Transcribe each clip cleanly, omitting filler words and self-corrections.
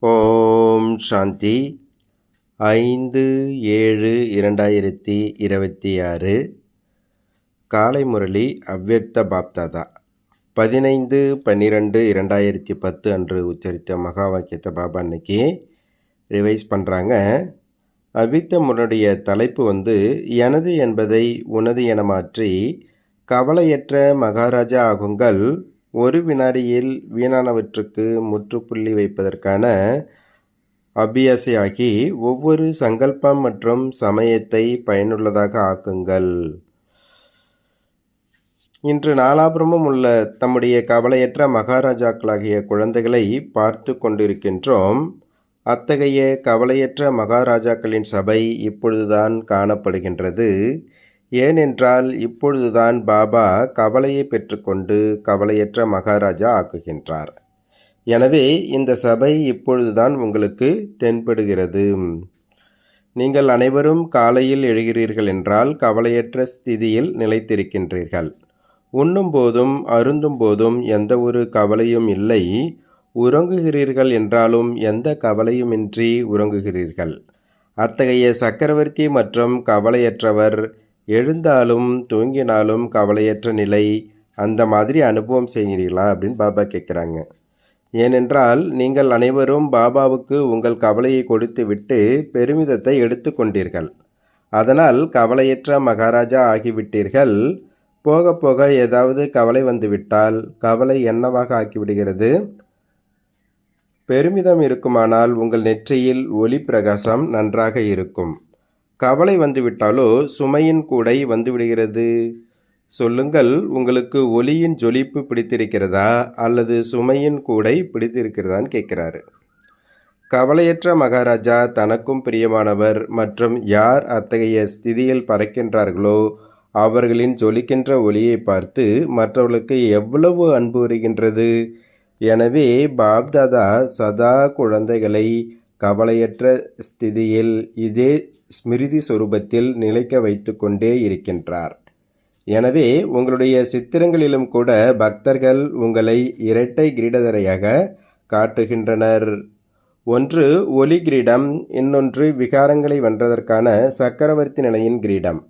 ஓம் சாந்தி. 5/7/2026 காலை முரளி அவ்யக்த பாப்தாதா 15/12/2010 அன்று உச்சரித்த மகா வாக்கியத்தை பாபா அன்னைக்கு ரிவைஸ் பண்ணுறாங்க. அவ்யக்த முரளுடைய தலைப்பு எனது என்பதை உனது என மாற்றி கவலையற்ற மகாராஜா ஆகுங்கள். ஒரு வினாடியில் வீணானவற்றுக்கு முற்றுப்புள்ளி வைப்பதற்கான அபியாசியாகி ஒவ்வொரு சங்கல்பம் மற்றும் சமயத்தை பயனுள்ளதாக ஆக்குங்கள். இன்று நாலாபுரமும் உள்ள தம்முடைய கவலையற்ற மகாராஜாக்களாகிய குழந்தைகளை பார்த்து கொண்டிருக்கின்றோம். அத்தகைய கவலையற்ற மகாராஜாக்களின் சபை இப்பொழுதுதான் காணப்படுகின்றது. ஏனென்றால் இப்பொழுதுதான் பாபா கவலையை பெற்றுக்கொண்டு கவலையற்ற மகாராஜா ஆக்குகின்றார். எனவே இந்த சபை இப்பொழுதுதான் உங்களுக்கு தென்படுகிறது. நீங்கள் அனைவரும் காலையில் எழுகிறீர்கள் என்றால் கவலையற்ற ஸ்திதியில் நிலைத்திருக்கின்றீர்கள். உண்ணும் போதும் அருந்தும் போதும் எந்த ஒரு கவலையும் இல்லை. உறங்குகிறீர்கள் என்றாலும் எந்த கவலையுமின்றி உறங்குகிறீர்கள். அத்தகைய சக்கரவர்த்தி மற்றும் கவலையற்றவர் எழுந்தாலும் தூங்கினாலும் கவலையற்ற நிலை, அந்த மாதிரி அனுபவம் செய்கிறீர்களா அப்படின்னு பாபா கேட்குறாங்க. ஏனென்றால் நீங்கள் அனைவரும் பாபாவுக்கு உங்கள் கவலையை கொடுத்து விட்டு பெருமிதத்தை எடுத்து கொண்டீர்கள். அதனால் கவலையற்ற மகாராஜா ஆகிவிட்டீர்கள். போக போக ஏதாவது கவலை வந்துவிட்டால் கவலை என்னவாக ஆக்கிவிடுகிறது? பெருமிதம் இருக்குமானால் உங்கள் நெற்றியில் ஒளி பிரகாசம் நன்றாக இருக்கும். கவலை வந்துவிட்டாலோ சுமையின் கூடை வந்துவிடுகிறது. சொல்லுங்கள், உங்களுக்கு ஒளியின் ஜொலிப்பு பிடித்திருக்கிறதா அல்லது சுமையின் கூடை பிடித்திருக்கிறதான்னு கேட்குறாரு. கவலையற்ற மகாராஜா தனக்கும் பிரியமானவர் மற்றும் யார் அத்தகைய ஸ்திதியில் பறக்கின்றார்களோ அவர்களின் ஜொலிக்கின்ற ஒளியை பார்த்து மற்றவர்களுக்கு எவ்வளவு அன்பு வருகின்றது. எனவே பாப்தாதா சதா குழந்தைகளை கவலையற்ற ஸ்திதியில் இதே ஸ்மிருதி சொரூபத்தில் நிலைக்க வைத்து கொண்டே இருக்கின்றார். எனவே உங்களுடைய சித்திரங்களிலும் கூட பக்தர்கள் உங்களை இரட்டை கிரீடதரையாக காட்டுகின்றனர். ஒன்று ஒளி கிரீடம், இன்னொன்று விகாரங்களை வென்றதற்கான சக்கரவர்த்தி நிலையின் கிரீடம்.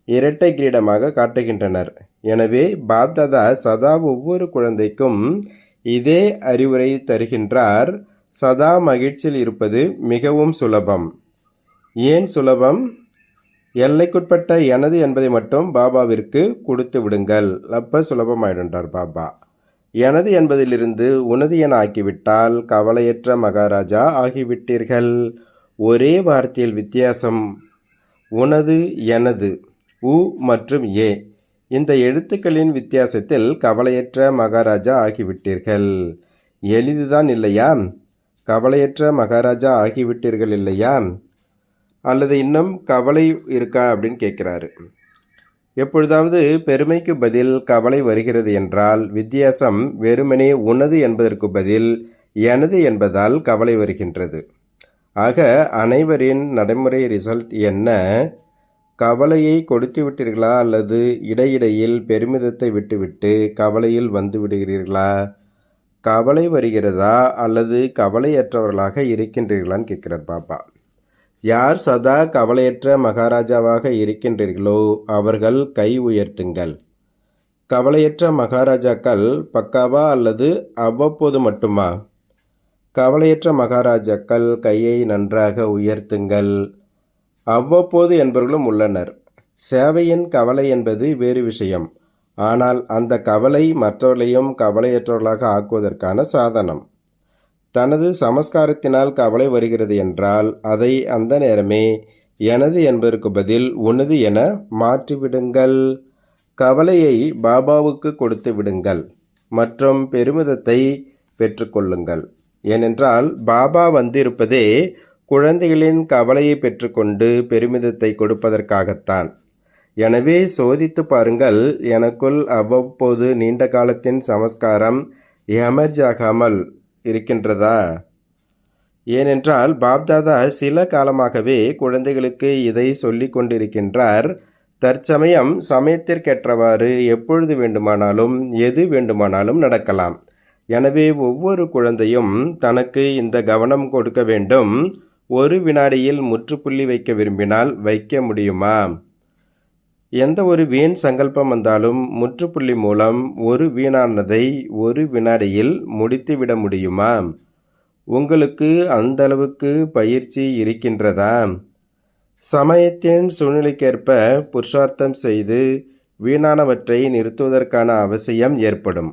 இரட்டை கிரீடமாக காட்டுகின்றனர். எனவே பாப்தாதா சதா ஒவ்வொரு குழந்தைக்கும் இதே அறிவுரை தருகின்றார். சதா மகிழ்ச்சியில் இருப்பது மிகவும் சுலபம். ஏன் சுலபம்? எல்லைக்குட்பட்ட எனது என்பதை மட்டும் பாபாவிற்கு கொடுத்து விடுங்கள். அப்போ சுலபமாயிடுன்றார் பாபா. எனது என்பதிலிருந்து உனது என ஆக்கிவிட்டால் கவலையற்ற மகாராஜா ஆகிவிட்டீர்கள். ஒரே வார்த்தையில் வித்தியாசம். உனது, எனது, உ மற்றும் ஏ, இந்த எழுத்துக்களின் வித்தியாசத்தில் கவலையற்ற மகாராஜா ஆகிவிட்டீர்கள். எளிதுதான் இல்லையா? கவலையற்ற மகாராஜா ஆகிவிட்டீர்கள் இல்லையா? அல்லது இன்னும் கவலை இருக்கா அப்படின்னு கேட்குறாரு. எப்பொழுதாவது பெருமைக்கு பதில் கவலை வருகிறது என்றால் வித்தியாசம் வெறுமனே உனது என்பதற்கு பதில் எனது என்பதால் கவலை வருகின்றது. ஆக அனைவரின் நடைமுறை ரிசல்ட் என்ன? கவலையை கொடுத்து விட்டீர்களா அல்லது இடையிடையில் பெருமிதத்தை விட்டுவிட்டு கவலையில் வந்து விடுகிறீர்களா? கவலை வருகிறதா அல்லது கவலையற்றவர்களாக இருக்கின்றீர்களான்னு கேட்குறார் பாபா. யார் சதா கவலையற்ற மகாராஜாவாக இருக்கின்றீர்களோ அவர்கள் கை உயர்த்துங்கள். கவலையற்ற மகாராஜாக்கள் பக்காவா அல்லது அவ்வப்போது மட்டுமா? கவலையற்ற மகாராஜாக்கள் கையை நன்றாக உயர்த்துங்கள். அவ்வப்போது என்பவர்களும் உள்ளனர். சேவையின் கவலை என்பது வேறு விஷயம். ஆனால் அந்த கவலை மற்றவர்களையும் கவலையற்றவர்களாக ஆக்குவதற்கான சாதனம். தனது சமஸ்காரத்தினால் கவலை வருகிறது என்றால் அதை அந்த நேரமே எனது என்பதற்கு பதில் உனது என மாற்றிவிடுங்கள். கவலையை பாபாவுக்கு கொடுத்து விடுங்கள் மற்றும் பெருமிதத்தை பெற்றுக்கொள்ளுங்கள். ஏனென்றால் பாபா வந்திருப்பதே குழந்தைகளின் கவலையை பெற்றுக்கொண்டு பெருமிதத்தை கொடுப்பதற்காகத்தான். எனவே சோதித்து பாருங்கள், எனக்குள் அவ்வப்போது நீண்ட காலத்தின் சமஸ்காரம் எமர்ஜ் ஆகாமல் இருக்கின்றதா? ஏனென்றால் பாப்தாதா சில காலமாகவே குழந்தைகளுக்கு இதை சொல்லி கொண்டிருக்கின்றார். தற்சமயம் சமயத்திற்கேற்றவாறு எப்பொழுது வேண்டுமானாலும் எது வேண்டுமானாலும் நடக்கலாம். எனவே ஒவ்வொரு குழந்தையும் தனக்கு இந்த கவனம் கொடுக்க வேண்டும். ஒரு வினாடியில் முற்றுப்புள்ளி வைக்க விரும்பினால் வைக்க முடியுமா? எந்த ஒரு வீண் சங்கல்பம் வந்தாலும் முற்றுப்புள்ளி மூலம் ஒரு வீணானதை ஒரு வினாடியில் முடித்துவிட முடியுமா? உங்களுக்கு அந்த அளவுக்கு பயிற்சி இருக்கின்றதா? சமயத்தின் சூழ்நிலைக்கேற்ப புருஷார்த்தம் செய்து வீணானவற்றை நிறுத்துவதற்கான அவசியம் ஏற்படும்.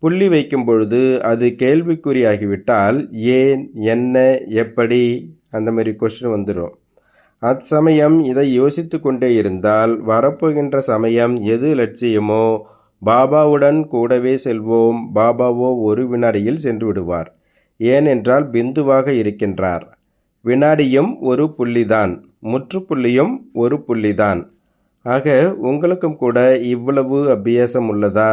புள்ளி வைக்கும் பொழுது அது கேள்விக்குறியாகிவிட்டால் ஏன், என்ன, எப்படி அந்த மாதிரி கொஸ்டின் வந்துடும். அச்சமயம் இதை யோசித்து கொண்டே இருந்தால் வரப்போகின்ற சமயம் எது லட்சியமோ பாபாவுடன் கூடவே செல்வோம். பாபாவோ ஒரு வினாடியில் சென்று விடுவார். ஏனென்றால் பிந்துவாக இருக்கின்றார். வினாடியும் ஒரு புள்ளிதான், முற்றுப்புள்ளியும் ஒரு புள்ளிதான். ஆக உங்களுக்கும் கூட இவ்வளவு அபியாசம் உள்ளதா?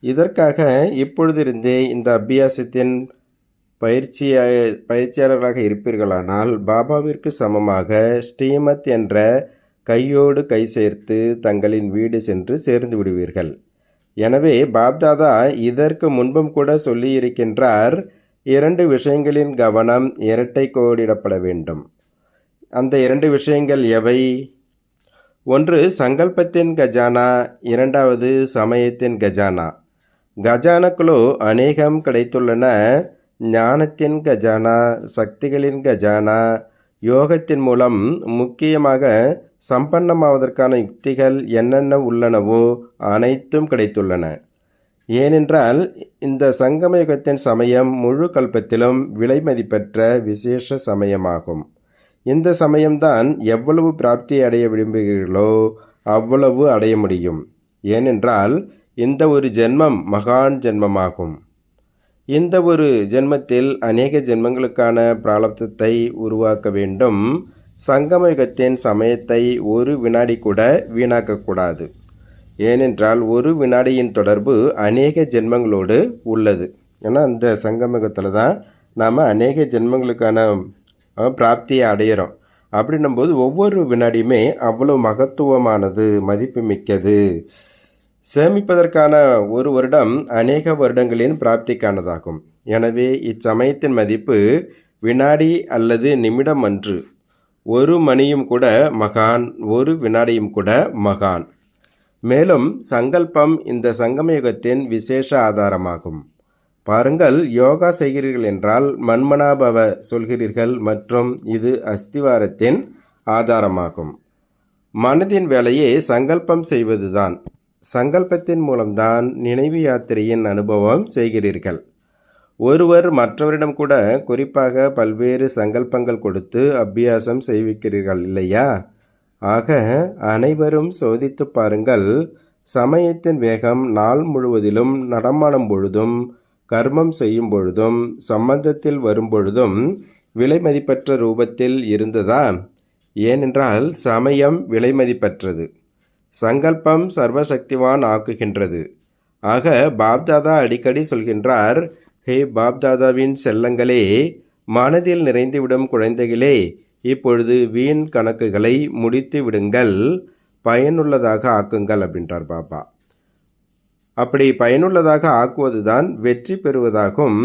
இதற்காக இப்பொழுதிருந்தே இந்த அபியாசத்தின் பயிற்சியாளர்களாக இருப்பீர்களானால் பாபாவிற்கு சமமாக ஸ்ரீமத் என்ற கையோடு கை சேர்த்து தங்களின் வீடு சென்று சேர்ந்து விடுவீர்கள். எனவே பாப்தாதா இதற்கு முன்பும் கூட சொல்லியிருக்கின்றார், 2 விஷயங்களின் கவனம் இரட்டை கோடிடப்பட வேண்டும். அந்த 2 விஷயங்கள் எவை? ஒன்று சங்கல்பத்தின் கஜானா, இரண்டாவது சமயத்தின் கஜானா. கஜானாக்களோ அநேகம் கிடைத்துள்ளன. ஞானத்தின் கஜானா, சக்திகளின் கஜானா, யோகத்தின் மூலம் முக்கியமாக சம்பன்னமாவதற்கான யுக்திகள் என்னென்ன உள்ளனவோ அனைத்தும் கிடைத்துள்ளன. ஏனென்றால் இந்த சங்கம யுகத்தின் சமயம் முழு கல்பத்திலும் விலை மதிப்பற்ற விசேஷ சமயமாகும். இந்த சமயம்தான் எவ்வளவு பிராப்தியை அடைய விரும்புகிறீர்களோ அவ்வளவு அடைய முடியும். ஏனென்றால் இந்த ஒரு ஜென்மம் மகான் ஜென்மமாகும். இந்த ஒரு ஜென்மத்தில் அநேக ஜென்மங்களுக்கான பிராரப்தத்தை உருவாக்க வேண்டும். சங்கம யுகத்தின் சமயத்தை ஒரு வினாடி கூட வீணாக்கக்கூடாது. ஏனென்றால் ஒரு வினாடியின் தொடர்பு அநேக ஜென்மங்களோடு உள்ளது. ஏன்னா அந்த சங்கம யுகத்தில் தான் நாம் அநேக ஜென்மங்களுக்கான பிராப்தியை அடையிறோம். அப்படின்னும்போது ஒவ்வொரு வினாடியுமே அவ்வளோ மகத்துவமானது, மதிப்பு மிக்கது. சேமிப்பதற்கான ஒரு வருடம் அநேக வருடங்களின் பிராப்திக்கானதாகும். எனவே இச்சமயத்தின் மதிப்பு வினாடி அல்லது நிமிடம் அன்று. ஒரு மணியும் கூட மகான், ஒரு வினாடியும் கூட மகான். மேலும் சங்கல்பம் இந்த சங்கமயுகத்தின் விசேஷ ஆதாரமாகும். பாருங்கள், யோகா செய்கிறீர்கள் என்றால் மன்மனாபவ சொல்கிறீர்கள் மற்றும் இது அஸ்திவாரத்தின் ஆதாரமாகும். மனதின் வேலையே சங்கல்பம் செய்வதுதான். சங்கல்பத்தின் மூலம்தான் நினைவு யாத்திரையின் அனுபவம் செய்கிறீர்கள். ஒருவர் மற்றவரிடம் கூட குறிப்பாக பல்வேறு சங்கல்பங்கள் கொடுத்து அபியாசம் செய்விக்கிறீர்கள் இல்லையா? ஆக அனைவரும் சோதித்து பாருங்கள். சமயத்தின் வேகம் நாள் முழுவதிலும் நடமாடும் பொழுதும், கர்மம் செய்யும் பொழுதும், சம்பந்தத்தில் வரும் பொழுதும் விலை மதிப்பற்ற ரூபத்தில் இருந்ததா? ஏனென்றால் சமயம் விலை மதிப்பற்றது. சங்கல்பம் சர்வசக்திவான் ஆக்குகின்றது. ஆக பாப்தாதா அடிக்கடி சொல்கின்றார், ஹே பாப்தாதாவின் செல்லங்களே, மனதில் நிறைந்துவிடும் குழந்தைகளே, இப்பொழுது வீண் கணக்குகளை முடித்து விடுங்கள், பயனுள்ளதாக ஆக்குங்கள் அப்படின்றார் பாபா. அப்படி பயனுள்ளதாக ஆக்குவதுதான் வெற்றி பெறுவதாகும்.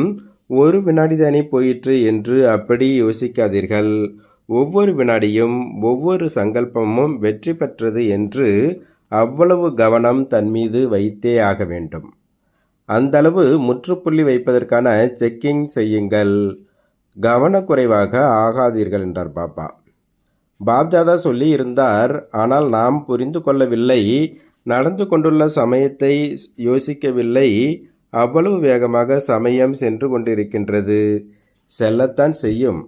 ஒரு வினாடி தானே போயிற்று என்று அப்படி யோசிக்காதீர்கள். ஒவ்வொரு வினாடியும் ஒவ்வொரு சங்கல்பமும் வெற்றி பெற்றது என்று அவ்வளவு கவனம் தன் மீது வைத்தே ஆக வேண்டும். அந்தளவு முற்றுப்புள்ளி வைப்பதற்கான செக்கிங் செய்யுங்கள். கவனக்குறைவாக ஆகாதீர்கள் என்றார் பாபா. பாப்தாதா சொல்லி இருந்தார், ஆனால் நாம் புரிந்து கொள்ளவில்லை. நடந்து கொண்டுள்ள சமயத்தை யோசிக்கவில்லை. அவ்வளவு வேகமாக சமயம் சென்று கொண்டிருக்கின்றது. செல்லத்தான் செய்யும்.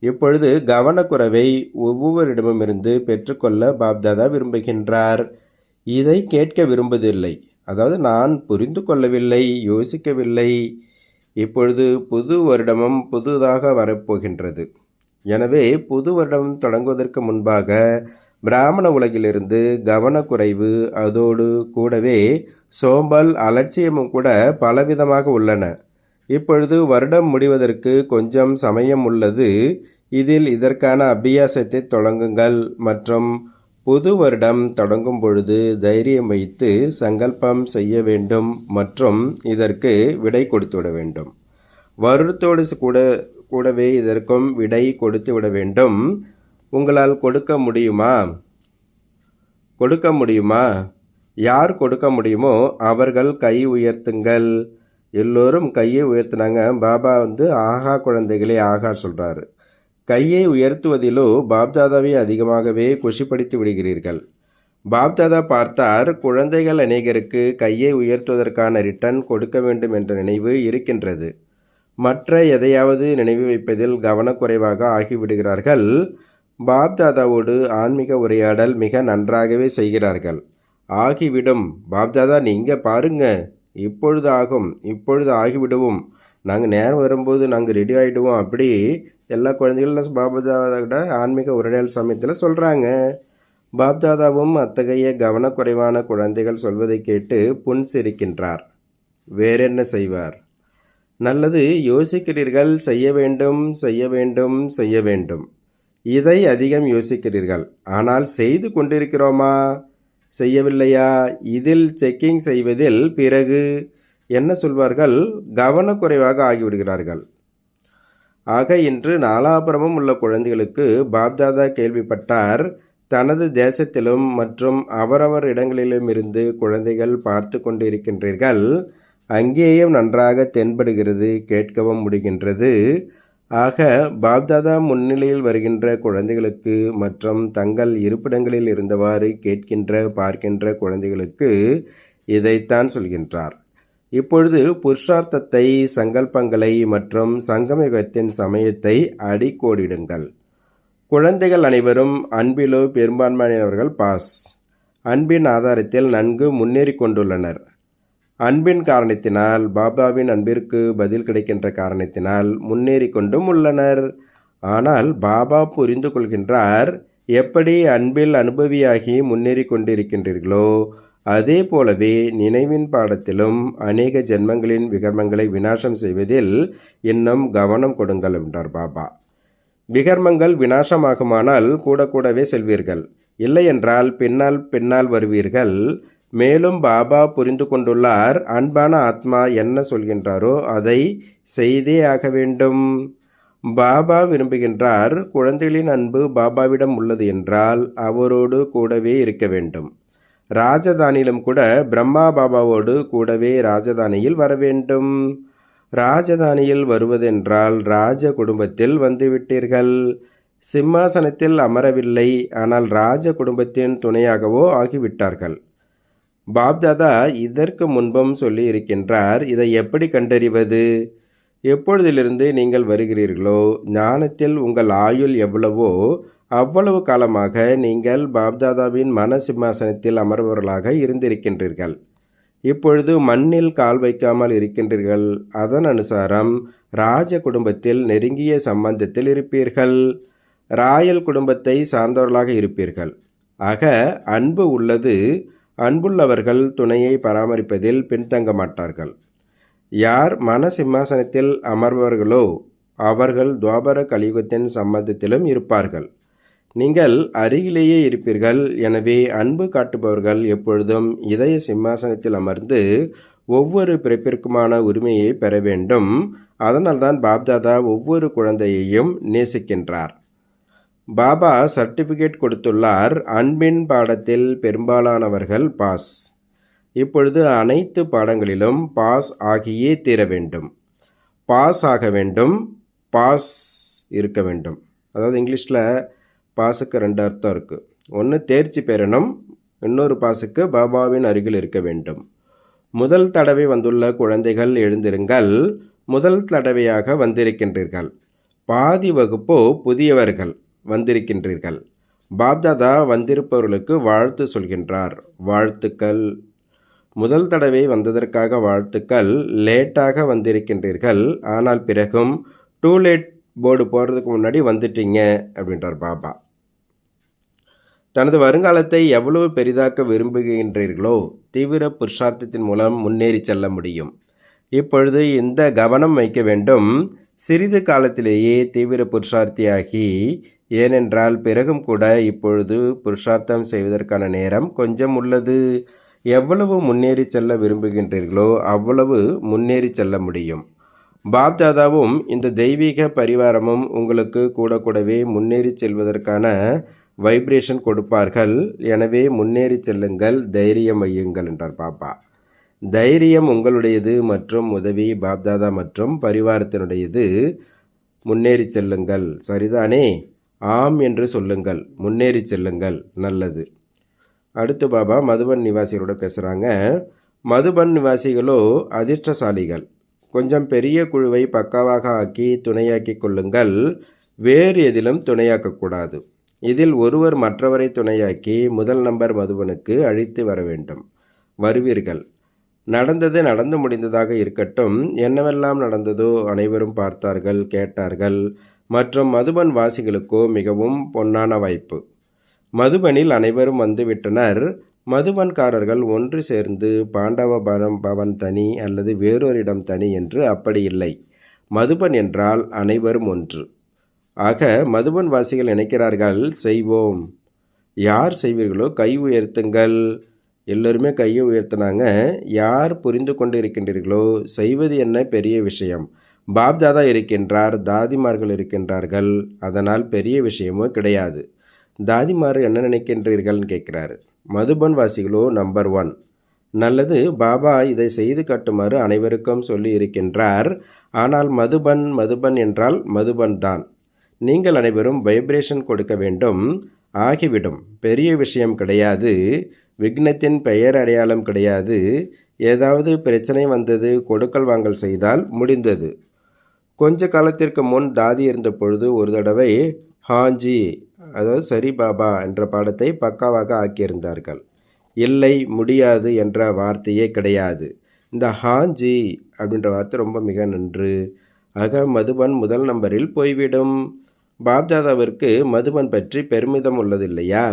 இப்பொழுது கவனக்குறைவை ஒவ்வொருவரிடமிருந்து பெற்றுக்கொள்ள பாப்தாதா விரும்புகின்றார். இதை கேட்க விரும்புவதில்லை. அதாவது நான் புரிந்து கொள்ளவில்லை, யோசிக்கவில்லை. இப்பொழுது புது வருடமும் புதுதாக வரப்போகின்றது. எனவே புது வருடம் தொடங்குவதற்கு முன்பாக பிராமண உலகிலிருந்து கவனக்குறைவு, அதோடு கூடவே சோம்பல், அலட்சியமும் கூட பலவிதமாக உள்ளன. இப்பொழுது வருடம் முடிவதற்கு கொஞ்சம் சமயம் உள்ளது. இதில் இதற்கான அபியாசத்தை தொடங்குங்கள் மற்றும் புது வருடம் தொடங்கும் பொழுது தைரியம் வைத்து சங்கல்பம் செய்ய வேண்டும் மற்றும் இதற்கு விடை கொடுத்து விட வேண்டும். வருடத்தோடு கூடவே இதற்கும் விடை கொடுத்து விட வேண்டும். உங்களால் கொடுக்க முடியுமா? யார் கொடுக்க முடியுமோ அவர்கள் கை உயர்த்துங்கள். எல்லோரும் கையை உயர்த்தினாங்க. பாபா ஆகா குழந்தைகளே ஆகா சொல்கிறாரு. கையை உயர்த்துவதிலோ பாப்தாதாவை அதிகமாகவே குஷிப்படுத்தி விடுகிறீர்கள். பாப்தாதா பார்த்தார், குழந்தைகள் அநேகருக்கு கையை உயர்த்துவதற்கான ரிட்டர்ன் கொடுக்க வேண்டும் என்ற நினைவு இருக்கின்றது. மற்ற எதையாவது நினைவு வைப்பதில் கவனக்குறைவாக ஆகிவிடுகிறார்கள். பாப்தாதாவோடு ஆன்மீக உரையாடல் மிக நன்றாகவே செய்கிறார்கள். ஆகிவிடும். பாப்தாதா நீங்கள் பாருங்க, இப்பொழுது ஆகிவிடுவோம், நாங்கள் நேரம் வரும்போது நாங்கள் ரெடி ஆகிடுவோம், அப்படி எல்லா குழந்தைகளும் பாப்தாதாவோட ஆன்மீக உரையாடல் சமயத்தில் சொல்கிறாங்க. பாப்தாதாவும் அத்தகைய கவனக்குறைவான குழந்தைகள் சொல்வதை கேட்டு புன்சிரிக்கின்றார். வேறென்ன செய்வார்? நல்லது, யோசிக்கிறீர்கள், செய்ய வேண்டும். இதை அதிகம் யோசிக்கிறீர்கள். ஆனால் செய்து கொண்டிருக்கிறோமா, செய்யவில்லையா? இதில் செக்கிங் செய்வதில் பிறகு என்ன சொல்வார்கள்? கவனக்குறைவாக ஆகிவிடுகிறார்கள். ஆக இன்று நாலாபுரமும் உள்ள குழந்தைகளுக்கு பாப்தாதா கேள்விப்பட்டார். தனது தேசத்திலும் மற்றும் அவரவர் இடங்களிலும் இருந்து குழந்தைகள் பார்த்து கொண்டு இருக்கின்றீர்கள். அங்கேயும் நன்றாக தென்படுகிறது, கேட்கவும் முடிகின்றது. ஆக பாப்தாதா முன்னிலையில் வருகின்ற குழந்தைகளுக்கு மற்றும் தங்கள் இருப்பிடங்களில் இருந்தவாறு கேட்கின்ற பார்க்கின்ற குழந்தைகளுக்கு இதைத்தான் சொல்கின்றார். இப்பொழுது புருஷார்த்தத்தை, சங்கல்பங்களை மற்றும் சங்கமயுகத்தின் சமயத்தை அடிக்கோடிடுங்கள். குழந்தைகள் அனைவரும் அன்பிலோ பெரும்பான்மையானவர்கள் பாஸ். அன்பின் ஆதாரத்தில் நன்கு முன்னேறி கொண்டுள்ளனர். அன்பின் காரணத்தினால், பாபாவின் அன்பிற்கு பதில் கிடைக்கின்ற காரணத்தினால் முன்னேறி கொண்டும் உள்ளனர். ஆனால் பாபா புரிந்து கொள்கின்றார், எப்படி அன்பில் அனுபவியாகி முன்னேறி கொண்டிருக்கின்றீர்களோ அதே போலவே நினைவின் பாடத்திலும் அநேக ஜென்மங்களின் விகர்மங்களை விநாசம் செய்வதில் இன்னும் கவனம் கொடுங்கள் என்றார் பாபா. விகர்மங்கள் விநாசமாகுமானால் கூடவே செல்வீர்கள், இல்லையென்றால் பின்னால் வருவீர்கள். மேலும் பாபா புரிந்து கொண்டுள்ளார், அன்பான ஆத்மா என்ன சொல்கின்றாரோ அதை செய்தே ஆக வேண்டும். பாபா விரும்புகின்றார், குழந்தைகளின் அன்பு பாபாவிடம் உள்ளது என்றால் அவரோடு கூடவே இருக்க வேண்டும். ராஜதானியிலும் கூட பிரம்மா பாபாவோடு கூடவே ராஜதானியில் வர வேண்டும். ராஜதானியில் வருவதென்றால் ராஜ குடும்பத்தில் வந்துவிட்டீர்கள். சிம்மாசனத்தில் அமரவில்லை, ஆனால் ராஜ குடும்பத்தின் துணையாகவோ ஆகிவிட்டார்கள். பாப்தாதா இதற்கு முன்பும் சொல்லி இருக்கின்றார். இதை எப்படி கண்டறிவது? எப்பொழுதிலிருந்து நீங்கள் வருகிறீர்களோ, ஞானத்தில் உங்கள் ஆயுள் எவ்வளவோ அவ்வளவு காலமாக நீங்கள் பாப்தாதாவின் மன சிம்மாசனத்தில் அமர்பவர்களாக இருந்திருக்கின்றீர்கள். இப்பொழுது மண்ணில் கால் வைக்காமல் இருக்கின்றீர்கள். அதன் அனுசாரம் ராஜ குடும்பத்தில் நெருங்கிய சம்பந்தத்தில் இருப்பீர்கள். ராயல் குடும்பத்தை சார்ந்தவர்களாக இருப்பீர்கள். ஆக அன்பு உள்ளது. அன்புள்ளவர்கள் துணையை பராமரிப்பதில் பின்தங்க மாட்டார்கள். யார் மன சிம்மாசனத்தில் அமர்பவர்களோ அவர்கள் துவாபர கலியுகத்தின் சம்பந்தத்திலும் இருப்பார்கள். நீங்கள் அருகிலேயே இருப்பீர்கள். எனவே அன்பு காட்டுபவர்கள் எப்பொழுதும் இதய சிம்மாசனத்தில் அமர்ந்து ஒவ்வொரு பிறப்பிற்குமான உரிமையை பெற வேண்டும். அதனால்தான் பாப்தாதா ஒவ்வொரு குழந்தையையும் நேசிக்கின்றார். பாபா சர்டிஃபிகேட் கொடுத்துள்ளார். அன்பின் பாடத்தில் பெரும்பாலானவர்கள் பாஸ். இப்பொழுது அனைத்து பாடங்களிலும் பாஸ் ஆகியே தீர வேண்டும். பாஸ் ஆக வேண்டும், பாஸ் இருக்க வேண்டும். அதாவது இங்கிலீஷில் பாஸுக்கு 2 அர்த்தம் இருக்குது. ஒன்று தேர்ச்சி பெறணும், இன்னொரு பாஸுக்கு பாபாவின் அருகில் இருக்க வேண்டும். முதல் தடவை வந்துள்ள குழந்தைகள் எழுந்திருங்கள். முதல் தடவையாக வந்திருக்கின்றீர்கள். பாதி வகுப்போ புதியவர்கள் வந்திருக்கின்றீர்கள். பாப்தாதா வந்திருப்பவர்களுக்கு வாழ்த்து சொல்கின்றார். வாழ்த்துக்கள். முதல் தடவை வந்ததற்காக வாழ்த்துக்கள். லேட்டாக வந்திருக்கின்றீர்கள், ஆனால் பிறகும் டூ லேட் போர்டு போகிறதுக்கு முன்னாடி வந்துட்டீங்க அப்படின்றார் பாபா. தனது வருங்காலத்தை எவ்வளவு பெரிதாக்க விரும்புகின்றீர்களோ தீவிர புருஷார்த்தத்தின் மூலம் முன்னேறி செல்ல முடியும். இப்பொழுது இந்த கவனம் வைக்க வேண்டும். சிறிது காலத்திலேயே தீவிர புருஷார்த்தியாகி ஏனென்றால் பிறகும் கூட இப்பொழுது புருஷார்த்தம் செய்வதற்கான நேரம் கொஞ்சம் உள்ளது. எவ்வளவு முன்னேறி செல்ல விரும்புகின்றீர்களோ அவ்வளவு முன்னேறி செல்ல முடியும். பாப்தாதாவும் இந்த தெய்வீக பரிவாரமும் உங்களுக்கு கூடவே முன்னேறி செல்வதற்கான வைப்ரேஷன் கொடுப்பார்கள். எனவே முன்னேறி செல்லுங்கள், தைரியம் வையுங்கள் என்றார் பாபா. தைரியம் உங்களுடையது மற்றும் உதவி பாப்தாதா மற்றும் பரிவாரத்தினுடையது. முன்னேறி செல்லுங்கள், சரிதானே? ஆம் என்று சொல்லுங்கள், முன்னேறி செல்லுங்கள், நல்லது. அடுத்து பாபா மதுபன் நிவாசிகளோட பேசுகிறாங்க. மதுபன் நிவாசிகளோ அதிர்ஷ்டசாலிகள். கொஞ்சம் பெரிய குழுவை பக்காவாக ஆக்கி துணையாக்கி கொள்ளுங்கள். வேறு எதிலும் துணையாக்கக்கூடாது. இதில் ஒருவர் மற்றவரை துணையாக்கி முதல் நம்பர் மதுபனுக்கு அழைத்து வர வேண்டும். வருவீர்கள். நடந்தது நடந்து முடிந்ததாக இருக்கட்டும். என்னவெல்லாம் நடந்ததோ அனைவரும் பார்த்தார்கள், கேட்டார்கள். மற்றும் மதுபன் வாசிகளுக்கோ மிகவும் பொன்னான வாய்ப்பு. மதுபனில் அனைவரும் வந்துவிட்டனர். மதுபன்காரர்கள் ஒன்று சேர்ந்து பாண்டவ பவன் தனி அல்லது வேறொரு இடம் தனி என்று அப்படி இல்லை. மதுபன் என்றால் அனைவரும் ஒன்று. ஆக மதுபன் வாசிகள் நினைக்கிறார்கள், செய்வோம். யார் செய்வீர்களோ கை உயர்த்துங்கள். எல்லோருமே கையை உயர்த்தினாங்க. யார் புரிந்து கொண்டு இருக்கின்றீர்களோ செய்வது என்ன பெரிய விஷயம். பாப்தாதா இருக்கின்றார், தாதிமார்கள் இருக்கின்றார்கள், அதனால் பெரிய விஷயமோ கிடையாது. தாதிமார் என்ன நினைக்கின்றீர்கள்னு கேட்குறாரு. மதுபன் வாசிகளோ நம்பர் 1. நல்லது, பாபா இதை செய்து காட்டுமாறு அனைவருக்கும் சொல்லி இருக்கின்றார். ஆனால் மதுபன் என்றால் மதுபன் தான். நீங்கள் அனைவரும் வைப்ரேஷன் கொடுக்க வேண்டும். ஆகிவிடும். பெரிய விஷயம் கிடையாது. விக்னத்தின் பெயர் அடையாளம் கிடையாது. ஏதாவது பிரச்சனை வந்தது, கொடுக்கல் வாங்கல் செய்தால் முடிந்தது. கொஞ்ச காலத்திற்கு முன் தாதி இருந்த பொழுது ஒரு தடவை ஹாஞ்சி, அதாவது சரி பாபா என்ற பாடத்தை பக்காவாக ஆக்கியிருந்தார்கள். இல்லை, முடியாது என்ற வார்த்தையே கிடையாது. இந்த ஹாஞ்சி அப்படின்ற வார்த்தை ரொம்ப மிக நன்று. ஆக மதுபன் முதல் நம்பரில் போய்விடும். பாப்தாதாவிற்கு மதுபன் பற்றி பெருமிதம் உள்ளது இல்லையா?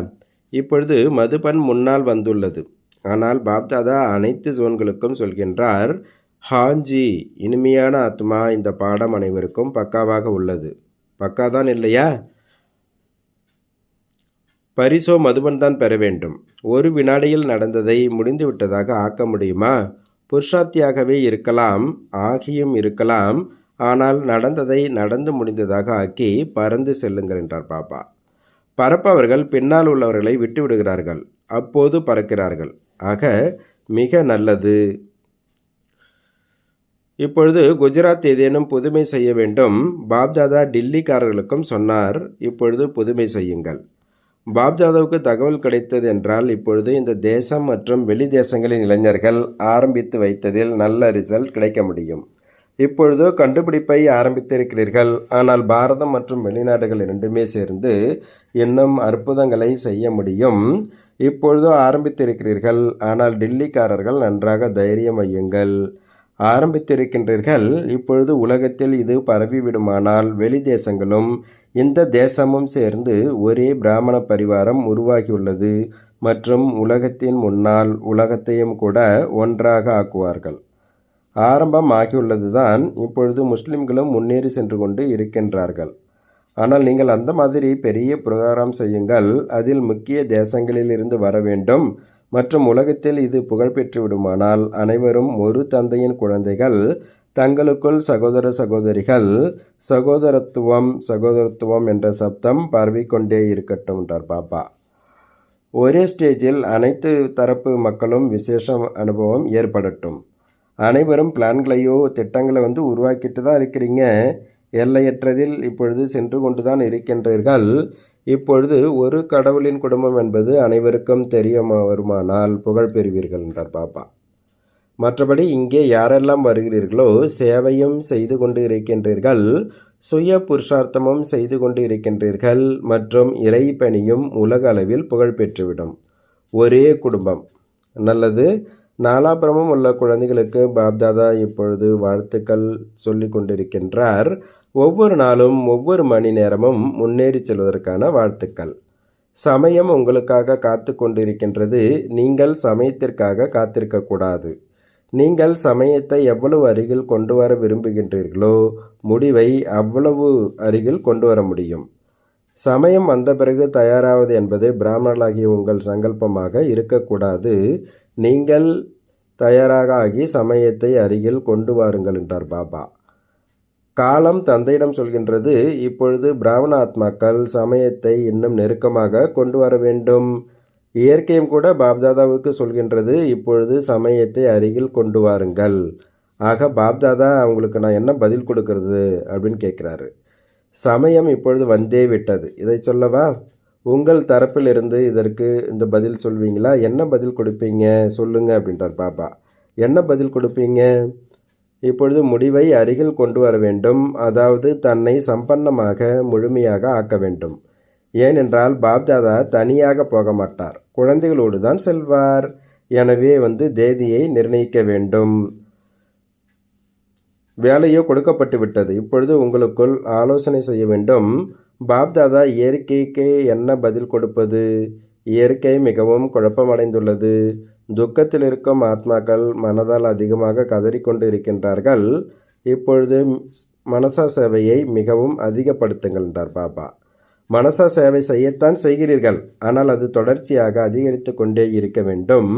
இப்பொழுது மதுபன் முன்னால் வந்துள்ளது. ஆனால் பாப்தாதா அனைத்து ஜோன்களுக்கும் சொல்கின்றார், ஹாஞ்சி, இனிமையான ஆத்மா, இந்த பாடம் அனைவருக்கும் பக்காவாக உள்ளது. பக்காதான் இல்லையா? பரிசோ மதுபன் தான் பெற வேண்டும். ஒரு வினாடியில் நடந்ததை முடிந்துவிட்டதாக ஆக்க முடியுமா? புருஷார்த்தியாகவே இருக்கலாம், ஆகியும் இருக்கலாம். ஆனால் நடந்ததை நடந்து முடிந்ததாக ஆக்கி பறந்து செல்லுங்கள் என்றார் பாபா. பறப்பவர்கள் பின்னால் உள்ளவர்களை விட்டு விடுகிறார்கள், அப்போது பறக்கிறார்கள். ஆக மிக நல்லது. இப்பொழுது குஜராத் ஏதேனும் புதுமை செய்ய வேண்டும். பாப்தாதா டில்லிக்காரர்களுக்கும் சொன்னார், இப்பொழுது புதுமை செய்யுங்கள். பாப்தாதாவுக்கு தகவல் கிடைத்தது என்றால் இப்பொழுது இந்த தேசம் மற்றும் வெளி தேசங்களின் இளைஞர்கள் ஆரம்பித்து வைத்ததில் நல்ல ரிசல்ட் கிடைக்க முடியும். இப்பொழுது கண்டுபிடிப்பை ஆரம்பித்திருக்கிறீர்கள். ஆனால் பாரதம் மற்றும் வெளிநாடுகள் இரண்டுமே சேர்ந்து இன்னும் அற்புதங்களை செய்ய முடியும். இப்பொழுது ஆரம்பித்திருக்கிறீர்கள். ஆனால் டில்லிக்காரர்கள் நன்றாக தைரியம் வையுங்கள். ஆரம்பித்திருக்கின்றீர்கள். இப்பொழுது உலகத்தில் இது பரவிவிடுமானால் வெளி தேசங்களும் இந்த தேசமும் சேர்ந்து ஒரே பிராமண பரிவாரம் உருவாகியுள்ளது மற்றும் உலகத்தின் முன்னால் உலகத்தையும் கூட ஒன்றாக ஆக்குவார்கள். ஆரம்பம் ஆகியுள்ளது தான். இப்பொழுது முஸ்லிம்களும் முன்னேறி சென்று கொண்டு இருக்கின்றார்கள். ஆனால் நீங்கள் அந்த மாதிரி பெரிய புரோகிராம் செய்யுங்கள். அதில் முக்கிய தேசங்களில் இருந்து வர வேண்டும் மற்றும் உலகத்தில் இது புகழ்பெற்று விடுமானால் அனைவரும் ஒரு தந்தையின் குழந்தைகள், தங்களுக்குள் சகோதர சகோதரிகள், சகோதரத்துவம் என்ற சப்தம் பரவிக்கொண்டே இருக்கட்டும் என்றார் பாபா. ஒரே ஸ்டேஜில் அனைத்து தரப்பு மக்களும் விசேஷ அனுபவம் ஏற்படட்டும். அனைவரும் பிளான்களையோ திட்டங்களை உருவாக்கிட்டு தான் இருக்கிறீங்க. எல்லையற்றதில் இப்பொழுது சென்று கொண்டு தான் இருக்கின்றீர்கள். இப்பொழுது ஒரு கடவுளின் குடும்பம் என்பது அனைவருக்கும் தெரிய வருமானால் புகழ் பெறுவீர்கள் என்றார் பாபா. மற்றபடி இங்கே யாரெல்லாம் வருகிறீர்களோ சேவையும் செய்து கொண்டு இருக்கின்றீர்கள், சுய புருஷார்த்தமும் செய்து கொண்டு இருக்கின்றீர்கள் மற்றும் இறைப்பணியும் உலக அளவில் புகழ் பெற்றுவிடும். ஒரே குடும்பம். நல்லது. நாலாபுரமும் உள்ள குழந்தைகளுக்கு பாப்தாதா இப்பொழுது வாழ்த்துக்கள் சொல்லி கொண்டிருக்கின்றார். ஒவ்வொரு நாளும் ஒவ்வொரு மணி நேரமும் முன்னேறி செல்வதற்கான வாழ்த்துக்கள். சமயம் உங்களுக்காக காத்து கொண்டிருக்கின்றது. நீங்கள் சமயத்திற்காக காத்திருக்கக்கூடாது. நீங்கள் சமயத்தை எவ்வளவு அருகில் கொண்டு வர விரும்புகின்றீர்களோ முடிவை அவ்வளவு அருகில் கொண்டு வர முடியும். சமயம் வந்த பிறகு தயாராவது என்பது பிராமணர்களாகிய உங்கள் சங்கல்பமாக இருக்கக்கூடாது. நீங்கள் தயாராக ஆகி சமயத்தை அருகில் கொண்டு வாருங்கள் என்றார் பாபா. காலம் தந்தையிடம் சொல்கின்றது, இப்பொழுது பிராமண ஆத்மாக்கள் சமயத்தை இன்னும் நெருக்கமாக கொண்டு வர வேண்டும். இயற்கையும் கூட பாப்தாதாவுக்கு சொல்கின்றது, இப்பொழுது சமயத்தை அருகில் கொண்டு வாருங்கள். ஆக பாப்தாதா அவங்களுக்கு நான் என்ன பதில் கொடுக்கறது அப்படின்னு கேட்குறாரு. சமயம் இப்பொழுது வந்தே விட்டது. இதை சொல்லவா? உங்கள் தரப்பிலிருந்து இதற்கு இந்த பதில் சொல்வீங்களா? என்ன பதில் கொடுப்பீங்க சொல்லுங்க அப்படின்றார் பாபா. என்ன பதில் கொடுப்பீங்க? இப்பொழுது முடிவை அருகில் கொண்டு வர வேண்டும். அதாவது தன்னை சம்பன்னமாக முழுமையாக ஆக்க வேண்டும். ஏனென்றால் பாப்தாதா தனியாக போக மாட்டார், குழந்தைகளோடு தான் செல்வார். எனவே தேதியை நிர்ணயிக்க வேண்டும். வேலையோ கொடுக்கப்பட்டு விட்டது. இப்பொழுது உங்களுக்குள் ஆலோசனை செய்ய வேண்டும். பாப்தாதா இயற்கைக்கு என்ன பதில் கொடுப்பது? இயற்கை மிகவும் குழப்பமடைந்துள்ளது. துக்கத்தில் இருக்கும் ஆத்மாக்கள் மனதால் அதிகமாக கதறிக்கொண்டு இருக்கின்றார்கள். இப்பொழுது மனசா சேவையை மிகவும் அதிகப்படுத்துங்கள் என்றார் பாபா. மனசா சேவை செய்யத்தான் செய்கிறீர்கள், ஆனால் அது தொடர்ச்சியாக அதிகரித்து கொண்டே இருக்க வேண்டும்.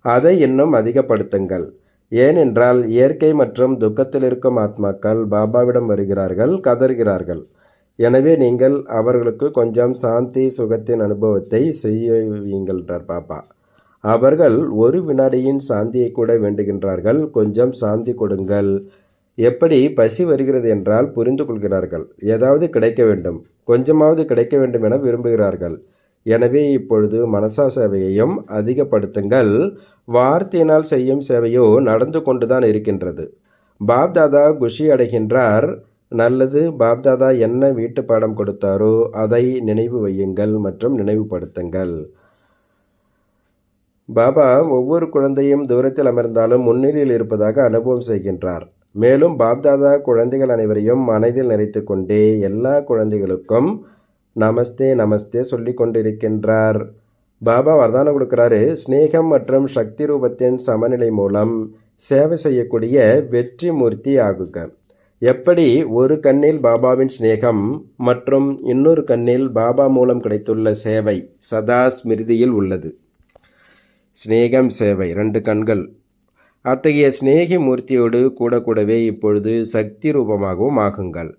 அதை இன்னும் அதிகப்படுத்துங்கள். ஏனென்றால் இயற்கை மற்றும் துக்கத்தில் இருக்கும் ஆத்மாக்கள் பாபாவிடம் வருகிறார்கள், கதறுகிறார்கள். எனவே நீங்கள் அவர்களுக்கு கொஞ்சம் சாந்தி சுகத்தின் அனுபவத்தை செய்வீங்கள் என்றார் பாபா. அவர்கள் ஒரு வினாடியின் சாந்தியை கூட வேண்டுகின்றார்கள். கொஞ்சம் சாந்தி கொடுங்கள். எப்படி பசி வருகிறது என்றால் புரிந்து கொள்கிறார்கள். ஏதாவது கிடைக்க வேண்டும், கொஞ்சமாவது கிடைக்க வேண்டும் என விரும்புகிறார்கள். எனவே இப்பொழுது மனசா சேவையையும் அதிகப்படுத்துங்கள். வார்த்தையினால் செய்யும் சேவையோ நடந்து கொண்டுதான் இருக்கின்றது. பாப்தாதா குஷி அடைகின்றார். நல்லது, பாப்தாதா என்ன வீட்டு பாடம் கொடுத்தாரோ அதை நினைவு வையுங்கள் மற்றும் நினைவுபடுத்துங்கள். பாபா ஒவ்வொரு குழந்தையும் தூரத்தில் அமர்ந்தாலும் முன்னிலையில் இருப்பதாக அனுபவம் செய்கின்றார். மேலும் பாப்தாதா குழந்தைகள் அனைவரையும் மனதில் நிறைத்து கொண்டே எல்லா குழந்தைகளுக்கும் நமஸ்தே நமஸ்தே சொல்லி கொண்டிருக்கின்றார். பாபா வரதானம் கொடுக்குறாரு. ஸ்நேகம் மற்றும் சக்தி ரூபத்தின் சமநிலை மூலம் சேவை செய்யக்கூடிய வெற்றி மூர்த்தி ஆகுக. எப்படி ஒரு கண்ணில் பாபாவின் ஸ்நேகம் மற்றும் இன்னொரு கண்ணில் பாபா மூலம் கிடைத்துள்ள சேவை சதா ஸ்மிருதியில் உள்ளது. ஸ்நேகம் சேவை 2 கண்கள். அத்தகைய ஸ்நேகி மூர்த்தியோடு கூடவே இப்பொழுது சக்தி ரூபமாகவும் ஆகுங்கள்.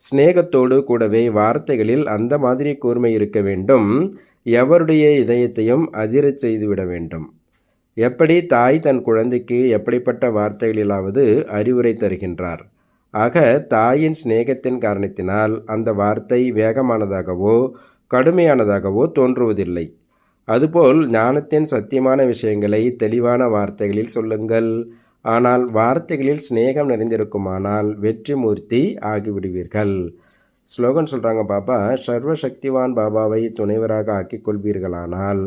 ஸ்நேகத்தோடு கூடவே வார்த்தைகளில் அந்த மாதிரி கூர்மை இருக்க வேண்டும். எவருடைய இதயத்தையும் அதிரச் செய்துவிட வேண்டும். எப்படி தாய் தன் குழந்தைக்கு எப்படிப்பட்ட வார்த்தைகளிலாவது அறிவுரை தருகின்றார். ஆக தாயின் சிநேகத்தின் காரணத்தினால் அந்த வார்த்தை வேகமானதாகவோ கடுமையானதாகவோ தோன்றுவதில்லை. அதுபோல் ஞானத்தின் சத்தியமான விஷயங்களை தெளிவான வார்த்தைகளில் சொல்லுங்கள். ஆனால் வார்த்தைகளில் சிநேகம் நிறைந்திருக்குமானால் வெற்றி மூர்த்தி ஆகிவிடுவீர்கள். ஸ்லோகன் சொல்கிறாங்க பாபா. சர்வசக்திவான் பாபாவை துணைவராக ஆக்கிக் கொள்வீர்களானால்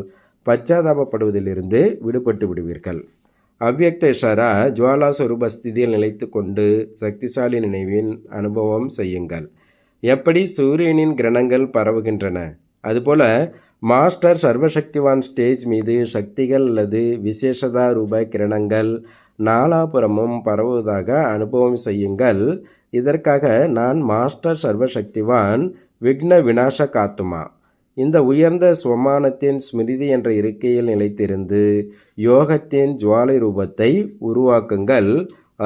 பச்சாதாபப்படுவதிலிருந்து விடுபட்டு விடுவீர்கள். அவ்வியக்த இஷாரா ஜுவாலா சொரூப ஸ்திதியில் நிலைத்து கொண்டு சக்திசாலி நினைவின் அனுபவம் செய்யுங்கள். எப்படி சூரியனின் கிரணங்கள் பரவுகின்றன, அதுபோல மாஸ்டர் சர்வசக்திவான் ஸ்டேஜ் மீது சக்திகள் அல்லது விசேஷதா ரூப கிரணங்கள் நாலாபுரமும் பரவுவதாக அனுபவம் செய்யுங்கள். இதற்காக நான் மாஸ்டர் சர்வசக்திவான் விக்ன விநாச காத்துமா இந்த உயர்ந்த ஸ்வமானத்தின் ஸ்மிருதி என்ற இருக்கையில் நிலைத்திருந்து யோகத்தின் ஜுவாலை ரூபத்தை உருவாக்குங்கள்.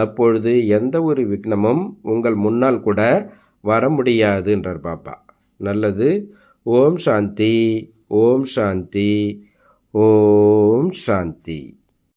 அப்பொழுது எந்த ஒரு விக்னமும் உங்கள் முன்னால் கூட வர முடியாது என்றார் பாபா. நல்லது. ஓம் சாந்தி, ஓம் சாந்தி, ஓம் சாந்தி.